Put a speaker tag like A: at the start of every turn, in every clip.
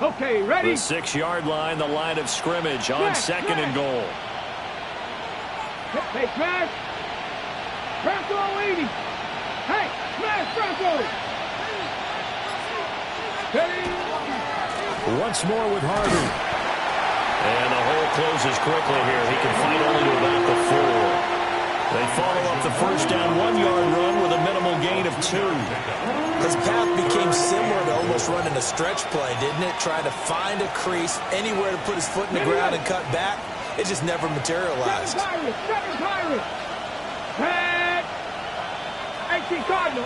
A: Okay, ready?
B: The 6-yard line, the line of scrimmage on second and goal.
A: Hey, smash! Bronco 80! Hey, smash Bronco!
B: Once more with Harvey. And the hole closes quickly here. He can fight only to about the 4. They follow up the first down 1-yard run with a minimal gain of 2.
C: His path became similar to almost running a stretch play, didn't it? Trying to find a crease, anywhere to put his foot in the ground and cut back. It just never materialized.
A: Seven Pirates! 18 Cardinal!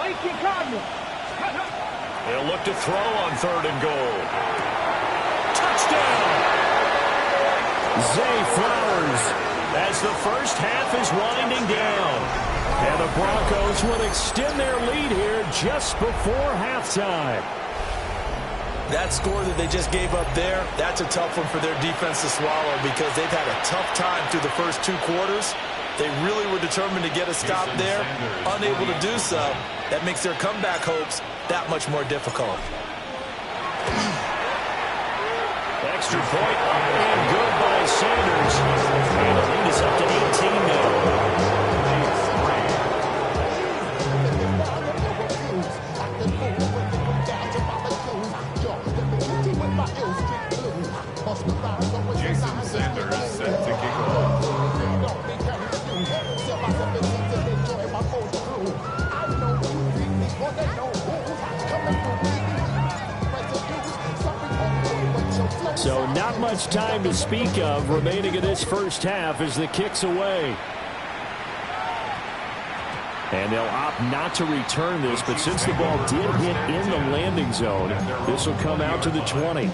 B: They'll look to throw on third and goal. Touchdown! Zay Flowers as the first half is winding down. And the Broncos will extend their lead here just before halftime.
C: That score that they just gave up there, that's a tough one for their defense to swallow because they've had a tough time through the first 2 quarters. They really were determined to get a stop there, unable to do so. That makes their comeback hopes that much more difficult.
B: Extra point up and good by Sanders. And the lead is up to 18 now.
D: Jason Sanders set to kick off.
B: So not much time to speak of remaining in this first half as the kick's away. And they'll opt not to return this, but since the ball did hit in the landing zone, this will come out to the 20.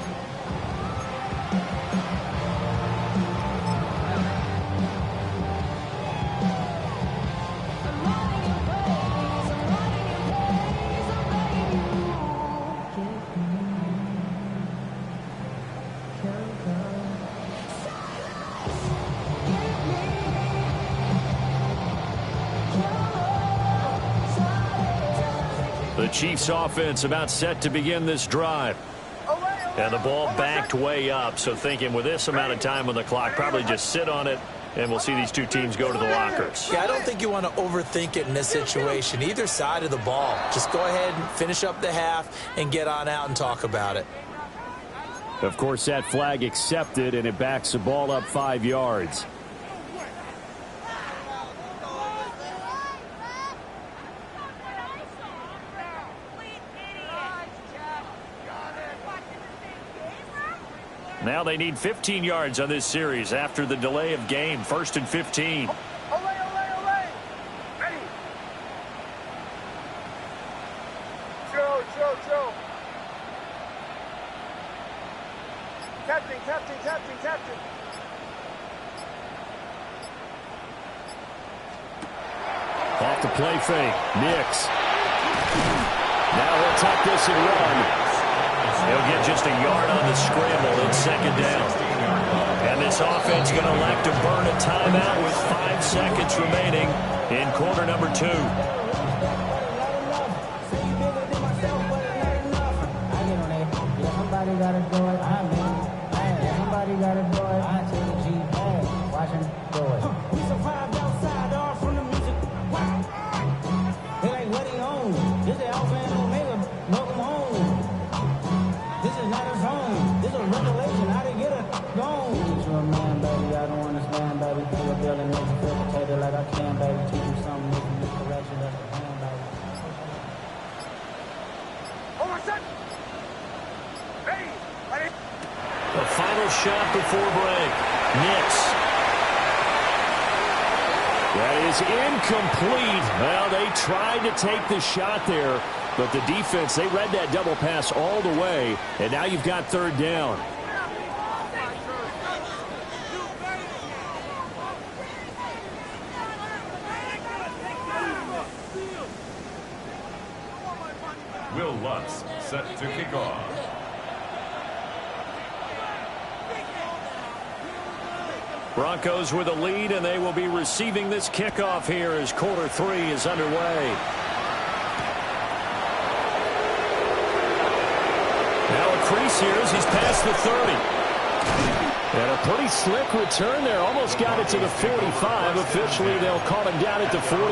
B: The Chiefs offense about set to begin this drive. And the ball backed way up, so thinking with this amount of time on the clock, probably just sit on it, and we'll see these two teams go to the lockers.
C: Yeah, I don't think you want to overthink it in this situation. Either side of the ball. Just go ahead and finish up the half and get on out and talk about it.
B: Of course, that flag accepted, and it backs the ball up 5 yards. Now they need 15 yards on this series after the delay of game. 1st and 15.
A: Joe. Captain.
B: Off the play fake. Nix. Now he'll tuck this and run. He'll get just a yard on the scramble in 2nd down. And this offense going to elect to burn a timeout with 5 seconds remaining in quarter number 2. Shot before break. Nix. That is incomplete. Well, they tried to take the shot there, but the defense, they read that double pass all the way, and now you've got 3rd down.
D: Will Lutz set to kick off.
B: Broncos with a lead, and they will be receiving this kickoff here as quarter 3 is underway. Now a crease pace here as he's past the 30. And a pretty slick return there. Almost got it to the 45. Officially, they'll call him down at the 44.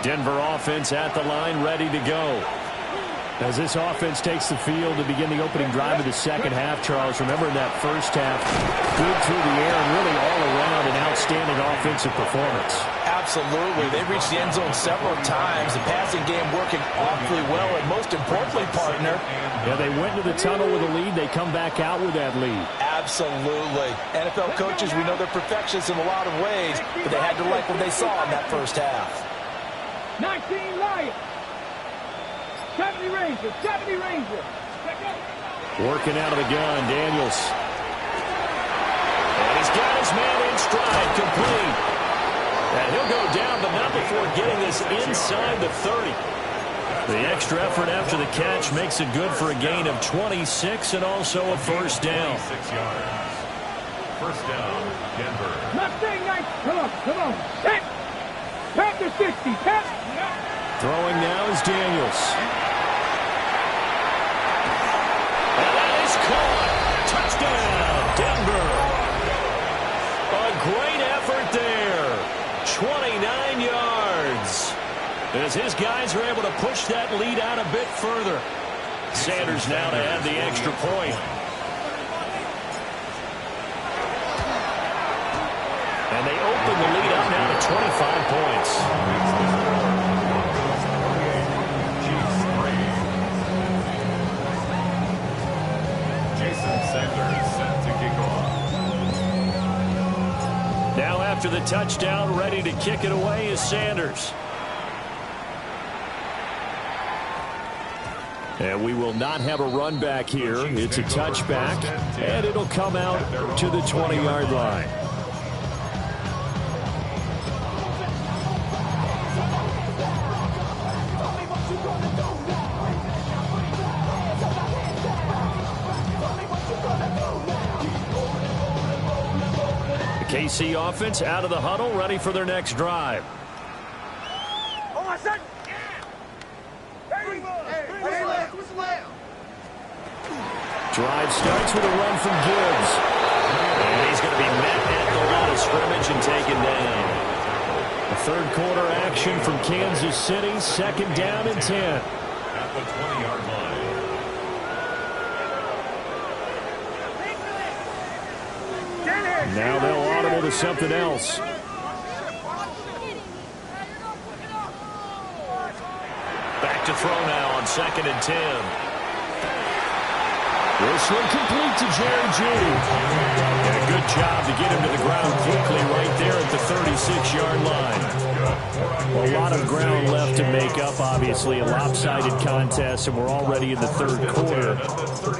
B: Denver offense at the line, ready to go. As this offense takes the field to begin the opening drive of the second half, Charles, remember in that first half, good through the air and really all around an outstanding offensive performance.
C: Absolutely. They reached the end zone several times. The passing game working awfully well, and most importantly, partner.
B: Yeah, they went to the tunnel with a lead. They come back out with that lead.
C: Absolutely. NFL coaches, we know they're perfectionists in a lot of ways, but they had to like what they saw in that first half.
A: 19 Lions. 70 Rangers. 70 Rangers.
B: Working out of the gun, Daniels. And he's got his man in stride, complete. And he'll go down, but not before getting this inside the 30. The extra effort after the catch makes it good for a gain of 26 and also a first down.
D: 6 yards. First down, Denver.
A: Mustang Knights. Come on. Set. Tap to 60. Tap.
B: Throwing now is Daniels. And that is caught. Touchdown, Denver. A great effort there. 29 yards. As his guys are able to push that lead out a bit further. Sanders now to add the extra point. And they open the lead up now to 25 points. Now after the touchdown, ready to kick it away is Sanders. And we will not have a run back here. It's a touchback, and it'll come out to the 20-yard line. KC offense out of the huddle, ready for their next drive. Drive starts with a run from Gibbs. And he's going to be met at the line of scrimmage and taken down. A third quarter action from Kansas City, second down and 10.
D: At the 20-yard line.
B: Now they'll audible to something else. Back to throw now on second and 10. This one complete to Jerry Jeudy. And a good job to get him to the ground quickly right there at the 36-yard line. A lot of ground left to make up, obviously. A lopsided contest, and we're already in the third quarter.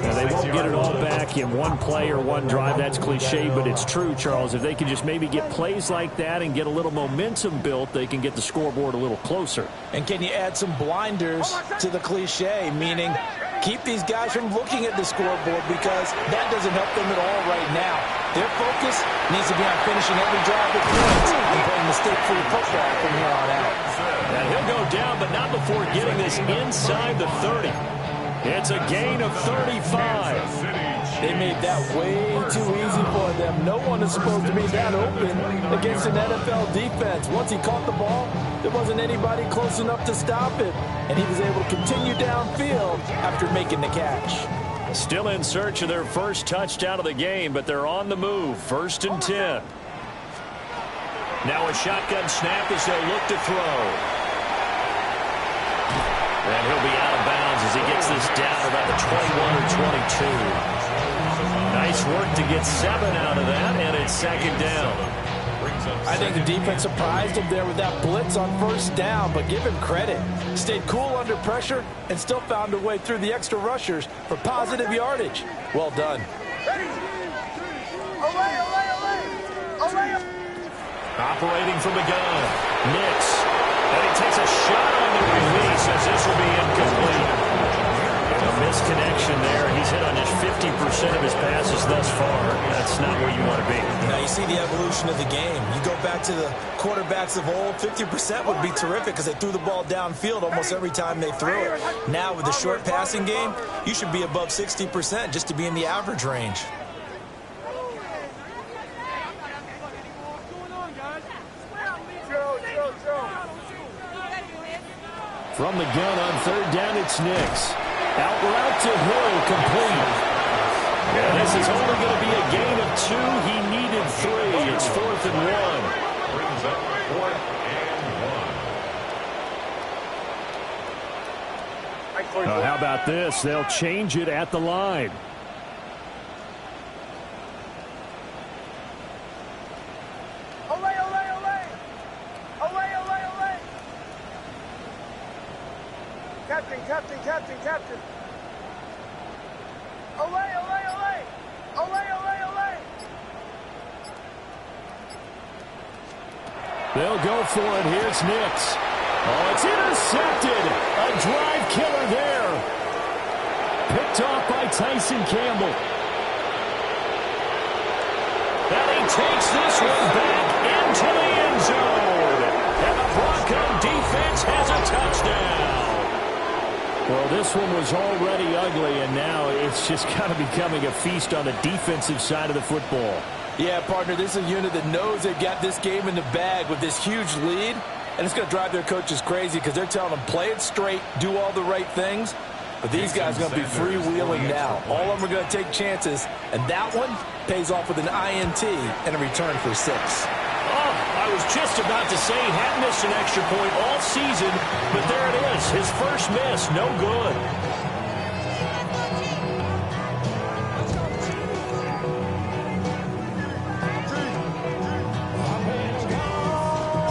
B: Now, they won't get it all back in one play or one drive. That's cliche, but it's true, Charles. If they can just maybe get plays like that and get a little momentum built, they can get the scoreboard a little closer.
C: And can you add some blinders to the cliche, meaning keep these guys from looking at the scoreboard, because that doesn't help them at all right now. Their focus needs to be on finishing every drive with points and playing mistake-free football from here on out.
B: And he'll go down, but not before getting this inside the 30. It's a gain of 35.
C: They made that way too easy for them. No one is supposed to be that open against an NFL defense. Once he caught the ball, there wasn't anybody close enough to stop it, and he was able to continue downfield after making the catch.
B: Still in search of their first touchdown of the game, but they're on the move. First and 10. Now a shotgun snap as they'll look to throw. And he'll be out of bounds as he gets this down about the 21 or 22. Nice work to get 7 out of that, and it's second down.
C: I think the defense surprised him there with that blitz on first down, but give him credit. Stayed cool under pressure and still found a way through the extra rushers for positive yardage. Well done.
B: Operating from the gun, Nix. And he takes a shot on the release as this will be incomplete. A misconnection there. He's hit on his 15th 50% of his passes thus far. That's not where you want to be.
C: Now you see the evolution of the game. You go back to the quarterbacks of old, 50% would be terrific because they threw the ball downfield almost every time they threw it. Now with the short passing game, you should be above 60% just to be in the average range.
B: From the gun on third down, it's Nix. Out route to Hill, complete. Yeah, this is only going to be a gain of 2. He needed 3. It's 4th and 1.
D: Brings up 4th and 1.
B: Now, how about this? They'll change it at the line.
A: Captain. Away.
B: They'll go for it. Here's Nix. Oh, it's intercepted. A drive killer there. Picked off by Tyson Campbell. And he takes this one back into the end zone. And the Bronco defense has a touchdown. Well, this one was already ugly, and now it's just kind of becoming a feast on the defensive side of the football.
C: Yeah, partner, this is a unit that knows they've got this game in the bag with this huge lead, and it's going to drive their coaches crazy because they're telling them play it straight, do all the right things. But these guys are going to be freewheeling now. All of them are going to take chances, and that one pays off with an INT and a return for 6.
B: I was just about to say he hadn't missed an extra point all season, but there it is. His first miss, no good.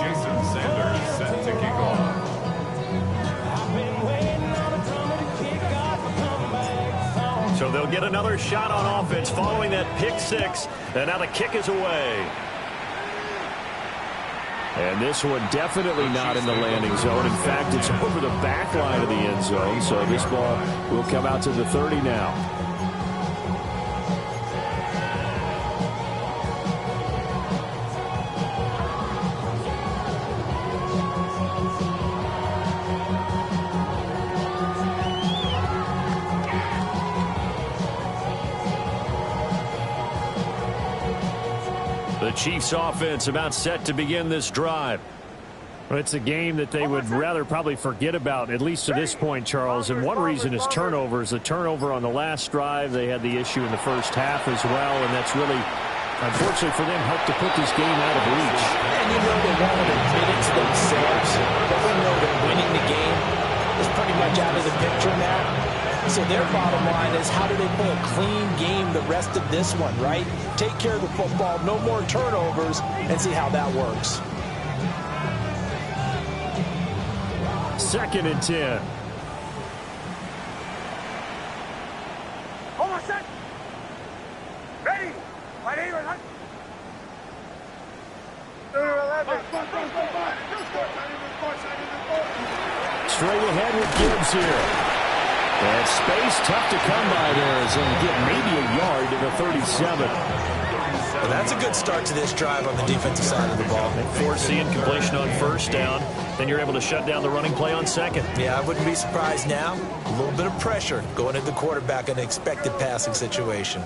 D: Jason Sanders set to kick off.
B: So they'll get another shot on offense following that pick 6, and now the kick is away. And this one definitely not in the landing zone. In fact, it's over the back line of the end zone. So this ball will come out to the 30 now. The Chiefs offense about set to begin this drive. Well, it's a game that they would rather probably forget about, at least to this point, Charles. And one reason is turnovers. The turnover on the last drive, they had the issue in the first half as well. And that's really, unfortunately for them, helped to put this game out of reach.
C: And you know they want to admit it to themselves, but we know that winning the game is pretty much out of the picture now. So their bottom line is, how do they play a clean game the rest of this one, right? Take care of the football, no more turnovers, and see how that works.
B: 2nd and 10.
A: Almost set. Ready. Right here.
B: Straight ahead with Gibbs here. And space tough to come by there as they get maybe a yard to the 37.
C: Well, that's a good start to this drive on the defensive side of the ball.
B: Forcing completion on first down. Then you're able to shut down the running play on second.
C: Yeah, I wouldn't be surprised now. A little bit of pressure going at the quarterback in an expected passing situation.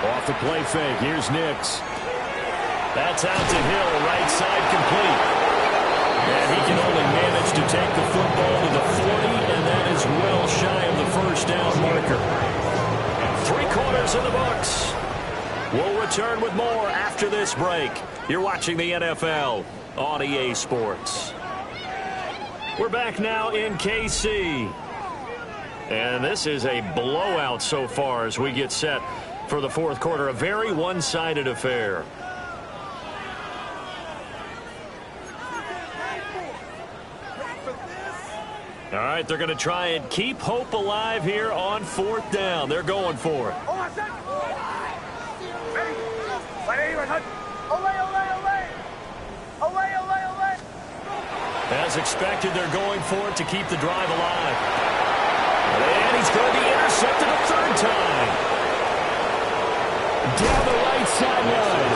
B: Off the play fake. Here's Nix. That's out to Hill, right side complete. And he can only manage to take the football to the 40, and that is well shy of the first down marker. 3 quarters in the books. We'll return with more after this break. You're watching the NFL on EA Sports. We're back now in KC. And this is a blowout so far as we get set for the 4th quarter. A very one-sided affair. All right, they're going to try and keep hope alive here on 4th down. They're going for it. As expected, they're going for it to keep the drive alive. And he's going to be intercepted a third time. Down the right sideline.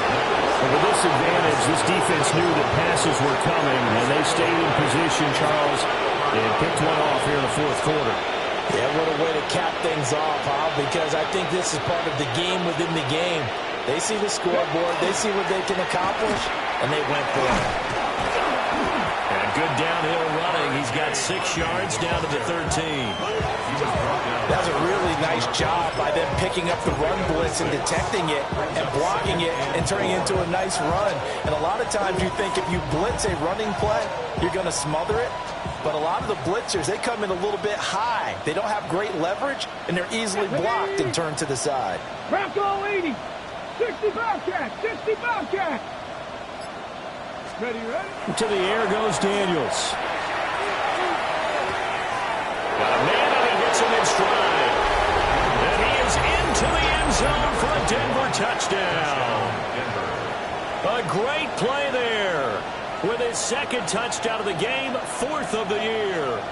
B: And with this advantage, this defense knew that passes were coming, and they stayed in position, Charles, and picked one off here in the fourth quarter.
C: Yeah, what a way to cap things off, huh? Because I think this is part of the game within the game. They see the scoreboard, they see what they can accomplish, and they went for it.
B: And good downhill running. He's got 6 yards down to the 13.
C: That's a really nice job by them picking up the run blitz and detecting it and blocking it and turning it into a nice run. And a lot of times you think if you blitz a running play, you're going to smother it. But a lot of the blitzers, they come in a little bit high. They don't have great leverage, and they're easily blocked and turned to the side.
A: Crack all 80. 60 Bobcats. 60 Bobcats. Ready?
B: To the air goes Daniels. Got a man, and he hits him in stride. And he is into the end zone for a Denver touchdown. A great play there. With his second touchdown of the game, 4th of the year.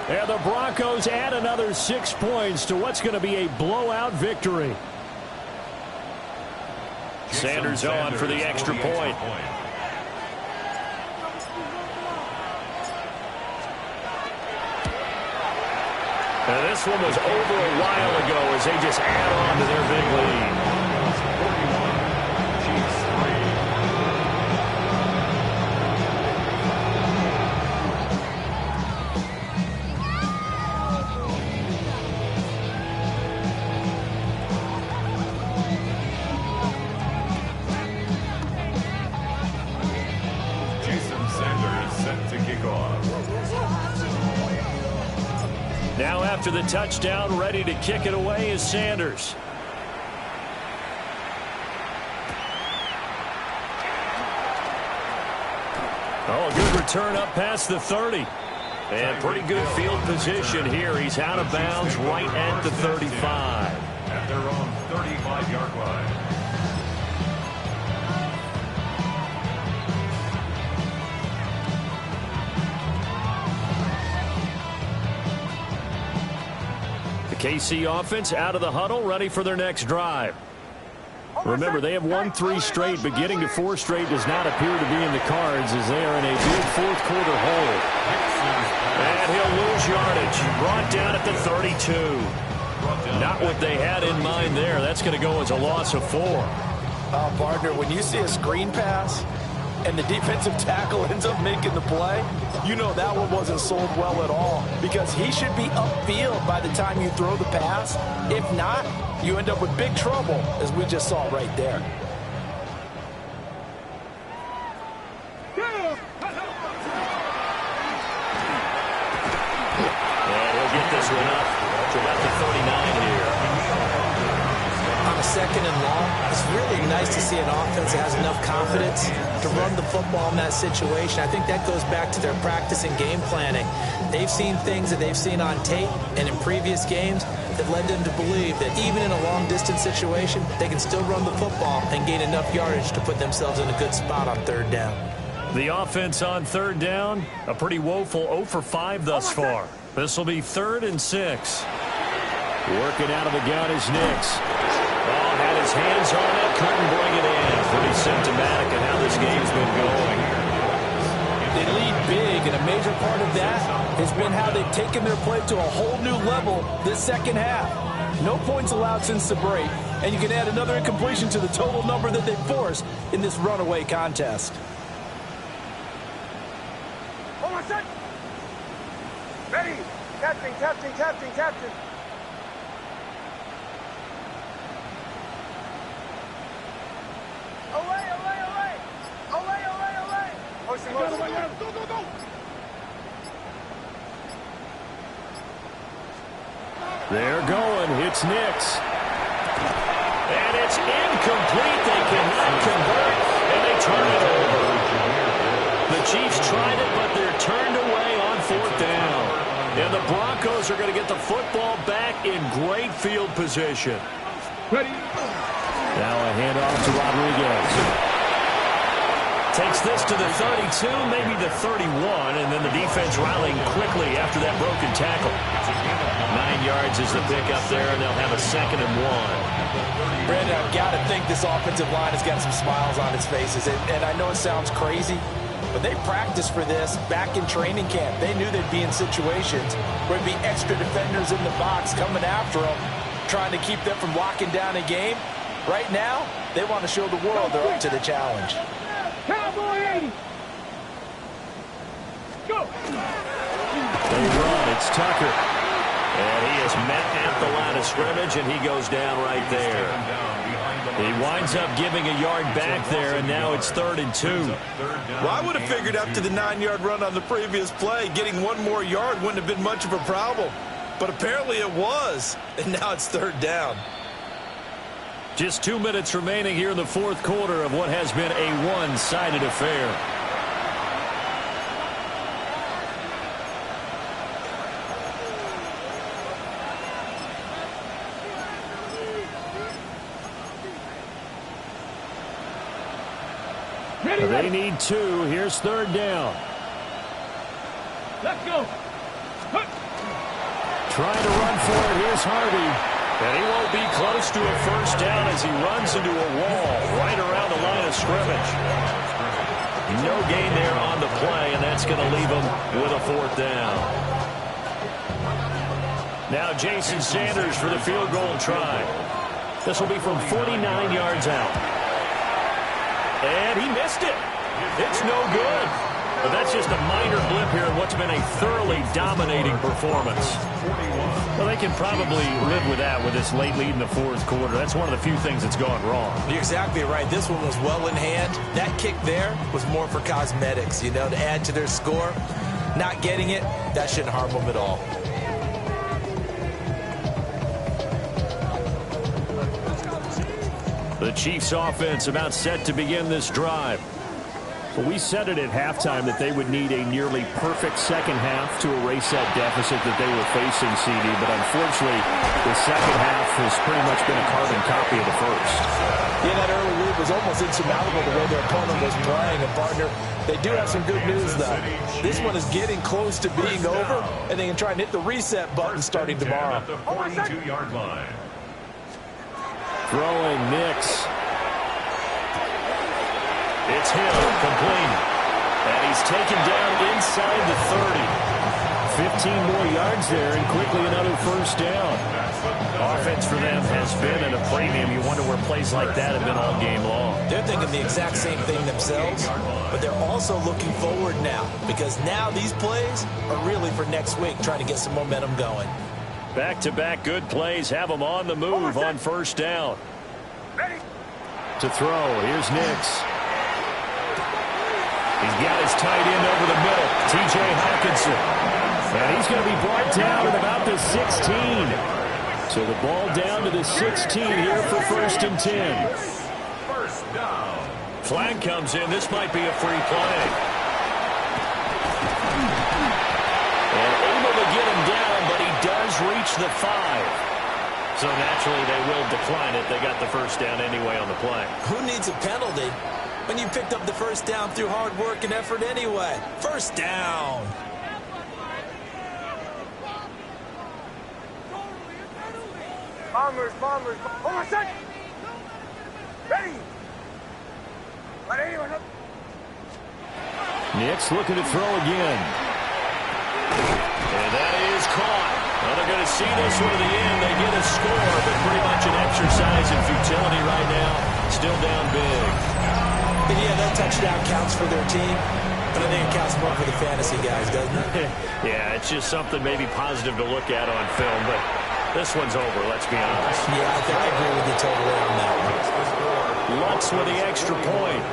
B: And the Broncos add another 6 points to what's going to be a blowout victory. Sanders on for the extra point. And this one was over a while ago as they just add on to their big lead. Now after the touchdown, ready to kick it away is Sanders. Oh, good return up past the 30. And pretty good field position here. He's out of bounds right at the 35.
D: At their own 35-yard line.
B: KC offense out of the huddle, ready for their next drive. Remember, they have won 3 straight, but getting to 4 straight does not appear to be in the cards as they are in a big fourth quarter hole. And he'll lose yardage. Brought down at the 32. Not what they had in mind there. That's going to go as a loss of 4.
C: Partner, when you see a screen pass and the defensive tackle ends up making the play, you know that one wasn't sold well at all, because he should be upfield by the time you throw the pass. If not, you end up with big trouble, as we just saw right there.
B: And he'll get this one up to about the 39 here.
C: On a 2nd and long, it's really nice to see an offense that has enough confidence to run the football in that situation. I think that goes back to their practice and game planning. They've seen things that they've seen on tape and in previous games that led them to believe that even in a long-distance situation, they can still run the football and gain enough yardage to put themselves in a good spot on 3rd down.
B: The offense on 3rd down, a pretty woeful 0 for 5 thus far. This will be 3rd and 6. Working out of the gun is Nix. Oh, had his hands on it, couldn't bring it in. Pretty symptomatic of how this game's been going.
C: They lead big, and a major part of that has been how they've taken their play to a whole new level this second half. No points allowed since the break, and you can add another incompletion to the total number that they forced in this runaway contest.
A: Hold on, set. Ready. Captain, captain, captain, captain. Away, away, away. Away, away, away. Motion, motion. Go, go, go.
B: They're going. It's Nix. And it's incomplete. They cannot convert, and they turn it over. The Chiefs tried it, but they're turned away on 4th down. And the Broncos are going to get the football back in great field position.
A: Ready.
B: Now a handoff to Rodriguez. Takes this to the 32, maybe the 31, and then the defense rallying quickly after that broken tackle. 9 yards is the pickup there, and they'll have a 2nd and 1.
C: Brandon, I've got to think this offensive line has got some smiles on its faces. And I know it sounds crazy, but they practiced for this back in training camp. They knew they'd be in situations where there'd be extra defenders in the box coming after them, trying to keep them from locking down a game. Right now, they want to show the world they're up to the challenge.
A: Cowboy 80! Go!
B: They run. It's Tucker. And he is met at the line of scrimmage, and he goes down right there. He winds up giving a yard back there, and now it's 3rd and 2.
C: Well, I would have figured after the 9-yard run on the previous play, getting 1 more yard wouldn't have been much of a problem. But apparently it was, and now it's 3rd down.
B: Just 2 minutes remaining here in the 4th quarter of what has been a one-sided affair. They need 2. Here's 3rd down.
A: Let's go.
B: Trying to run for it. Here's Harvey. And he won't be close to a 1st down as he runs into a wall right around the line of scrimmage. No gain there on the play, and that's going to leave him with a 4th down. Now Jason Sanders for the field goal try. This will be from 49 yards out. And he missed it. It's no good. But that's just a minor blip here in what's been a thoroughly dominating performance. Well, they can probably live with that with this late lead in the 4th quarter. That's one of the few things that's gone wrong.
C: You're exactly right. This one was well in hand. That kick there was more for cosmetics, you know, to add to their score. Not getting it, that shouldn't harm them at all.
B: The Chiefs offense about set to begin this drive. Well, we said it at halftime that they would need a nearly perfect second half to erase that deficit that they were facing, CD. But unfortunately, the second half has pretty much been a carbon copy of the first.
C: Yeah, that early lead was almost insurmountable the way their opponent was playing. And, partner, they do have some good news, though. This one is getting close to being over, and they can try and hit the reset button starting tomorrow.
D: At the 42-yard line.
B: Throwing Nix. It's Hill, complete. And he's taken down inside the 30. 15 more yards there, and quickly another 1st down. Offense for them has been at a premium. You wonder where plays like that have been all game long.
C: They're thinking the exact same thing themselves, but they're also looking forward now, because now these plays are really for next week, trying to get some momentum going.
B: Back-to-back good plays have them on the move on 1st down.
A: Ready?
B: To throw, here's Nix. He's got his tight end over the middle, T.J. Hawkinson. And he's going to be brought down at about the 16. So the ball down to the 16 here for 1st and 10.
D: 1st down.
B: Flag comes in. This might be a free play. And able to get him down, but he does reach the 5. So naturally they will decline it. They got the 1st down anyway on the play.
C: Who needs a penalty when you picked up the 1st down through hard work and effort anyway? 1st down.
A: Bombers. Hold on a sec. Ready?
B: Nix looking to throw again. And that is caught. Well, they're going to see this one to the end. They get a score, but pretty much an exercise in futility right now. Still down big.
C: And yeah, that touchdown counts for their team, but I think it counts more for the fantasy guys, doesn't it?
B: Yeah, it's just something maybe positive to look at on film, but this one's over, let's be honest.
C: Yeah, I agree with you totally on that one.
B: Lutz with the extra point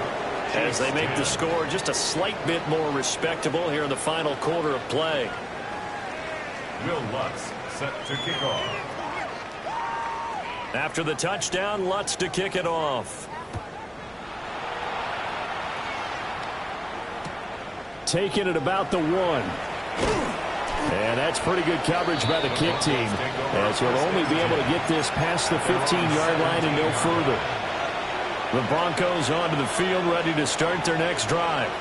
B: as they make the score just a slight bit more respectable here in the final quarter of play.
D: Will Lutz set to kick off.
B: After the touchdown, Lutz to kick it off. Taking it about the 1. And that's pretty good coverage by the kick team, as he'll only be able to get this past the 15-yard line and no further. The Broncos onto the field, ready to start their next drive.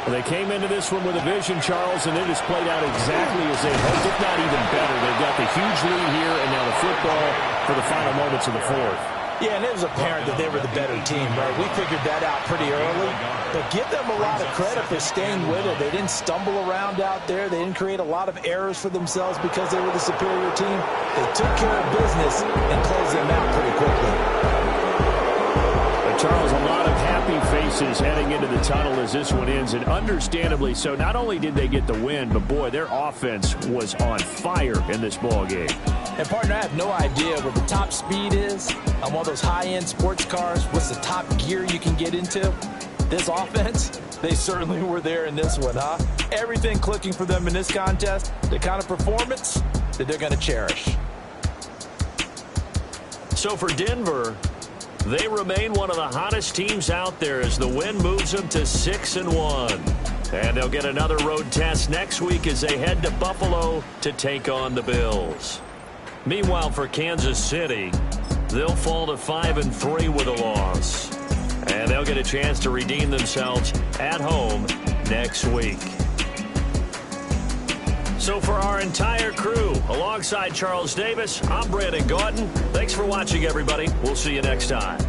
B: Well, they came into this one with a vision, Charles, and it has played out exactly as they hoped, if not even better. They've got the huge lead here, and now the football for the final moments of the fourth.
C: Yeah, and it was apparent that they were the better team, right? We figured that out pretty early. But give them a lot of credit for staying with it. They didn't stumble around out there. They didn't create a lot of errors for themselves because they were the superior team. They took care of business and closed them out pretty quickly.
B: But Charles, a lot of happy faces heading into the tunnel as this one ends, and understandably so. Not only did they get the win, but boy, their offense was on fire in this ball game.
C: And, partner, I have no idea what the top speed is on one of those high-end sports cars. What's the top gear you can get into? This offense, they certainly were there in this one, huh? Everything clicking for them in this contest, the kind of performance that they're going to cherish.
B: So for Denver, they remain one of the hottest teams out there as the win moves them to 6-1. And they'll get another road test next week as they head to Buffalo to take on the Bills. Meanwhile, for Kansas City, they'll fall to 5-3 with a loss. And they'll get a chance to redeem themselves at home next week. So for our entire crew, alongside Charles Davis, I'm Brandon Gaudin. Thanks for watching, everybody. We'll see you next time.